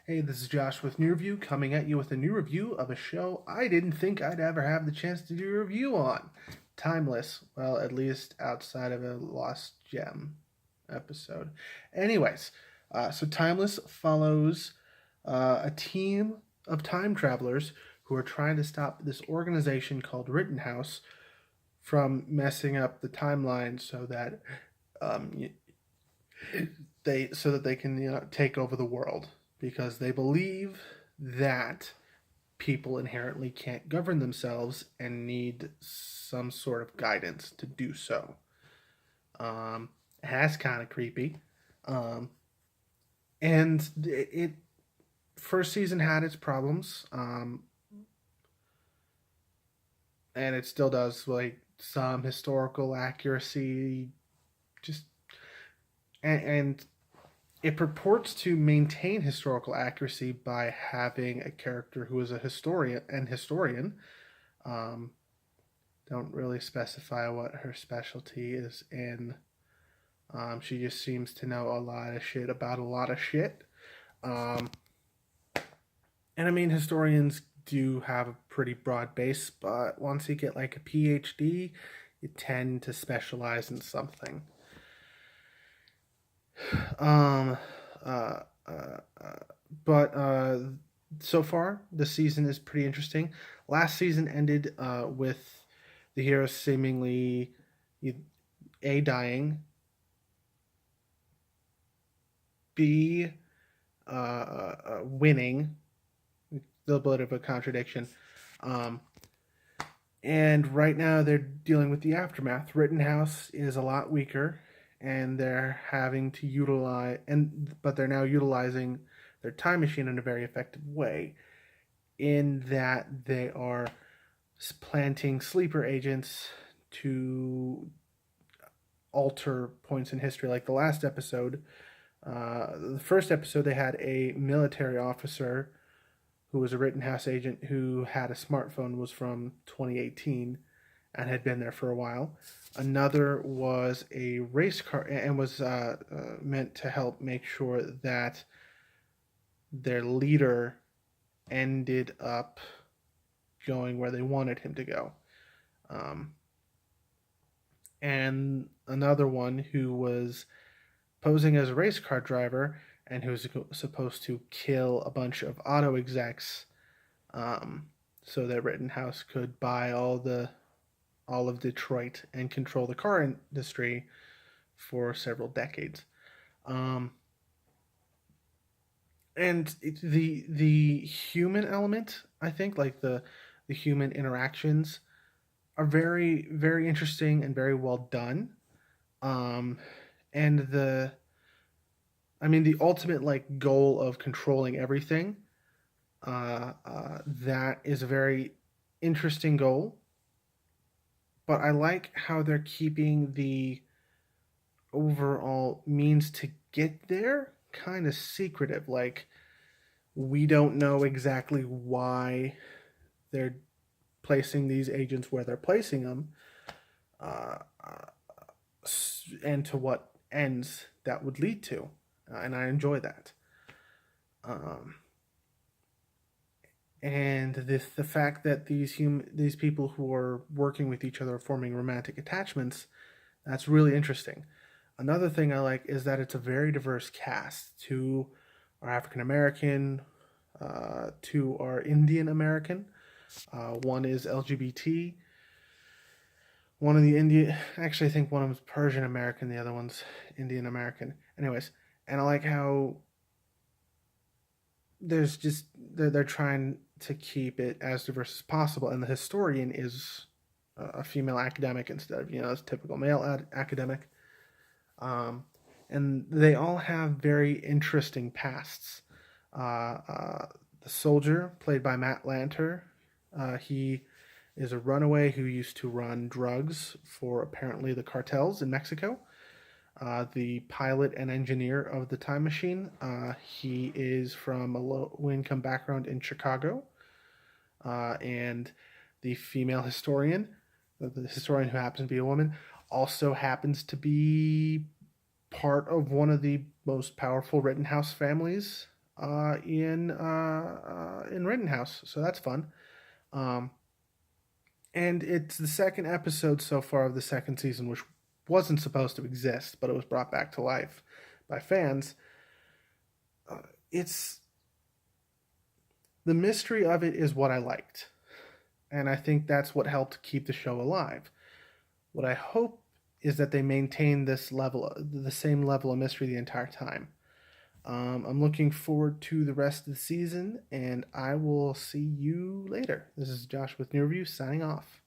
Hey, this is Josh with New Review, coming at you with a new review of a show I didn't think I'd ever have the chance to do a review on. Timeless. Well, at least outside of a Lost Gem episode. Anyways, so Timeless follows a team of time travelers who are trying to stop this organization called Rittenhouse from messing up the timeline so that um, they can take over the world because they believe that people inherently can't govern themselves and need some sort of guidance to do so. Um, that's kind of creepy. Um, and it first season had its problems, and it still does, like some historical accuracy, just and it purports to maintain historical accuracy by having a character who is a historian. Um, don't really specify what her specialty is in. She just seems to know a lot of shit about a lot of shit. Um, and I mean, historians do have a pretty broad base, but once you get like a PhD, you tend to specialize in something. Um, uh, uh, uh, but so far, the season is pretty interesting. Last season ended with the hero seemingly A, dying, B, winning, a little bit of a contradiction. Um, and right now they're dealing with the aftermath. Rittenhouse is a lot weaker, and they're having to but they're now utilizing their time machine in a very effective way. In that they are planting sleeper agents to alter points in history. Like the last episode, the first episode, they had a military officer who was a Rittenhouse agent who had a smartphone, was from 2018 and had been there for a while. Another was a race car and was meant to help make sure that their leader ended up going where they wanted him to go. Um, and another one who was posing as a race car driver and who was supposed to kill a bunch of auto execs, um, so that Rittenhouse could buy all of Detroit and control the car industry for several decades. Um, and the human element, I think, like the human interactions, are very interesting and very well done. Um, and the ultimate like goal of controlling everything, that is a very interesting goal. But I like how they're keeping the overall means to get there kind of secretive. Like, we don't know exactly why they're placing these agents where they're placing them, uh, and to what ends that would lead to. And I enjoy that. Um, and the fact that these people who are working with each other are forming romantic attachments, that's really interesting. Another thing I like is that it's a very diverse cast. Two are African American, two are Indian American, one is LGBT. One of the Indian, actually, I think one of them's Persian American, the other one's Indian American. Anyways, and I like how they're trying to keep it as diverse as possible, and the historian is a female academic instead of a typical male academic. Um, and they all have very interesting pasts. The soldier, played by Matt Lanter, he is a runaway who used to run drugs for apparently the cartels in Mexico. The pilot and engineer of the time machine, he is from a low income background in Chicago. And the female historian, the historian who happens to be a woman, also happens to be part of one of the most powerful Rittenhouse families, in Rittenhouse, so that's fun. Um, and it's the second episode so far of the second season, which wasn't supposed to exist, but it was brought back to life by fans. It's the mystery of it is what I liked, and I think that's what helped keep the show alive. What I hope is that they maintain this level, the same level of mystery the entire time. I'm looking forward to the rest of the season, and I will see you later. This is Josh with New Review signing off.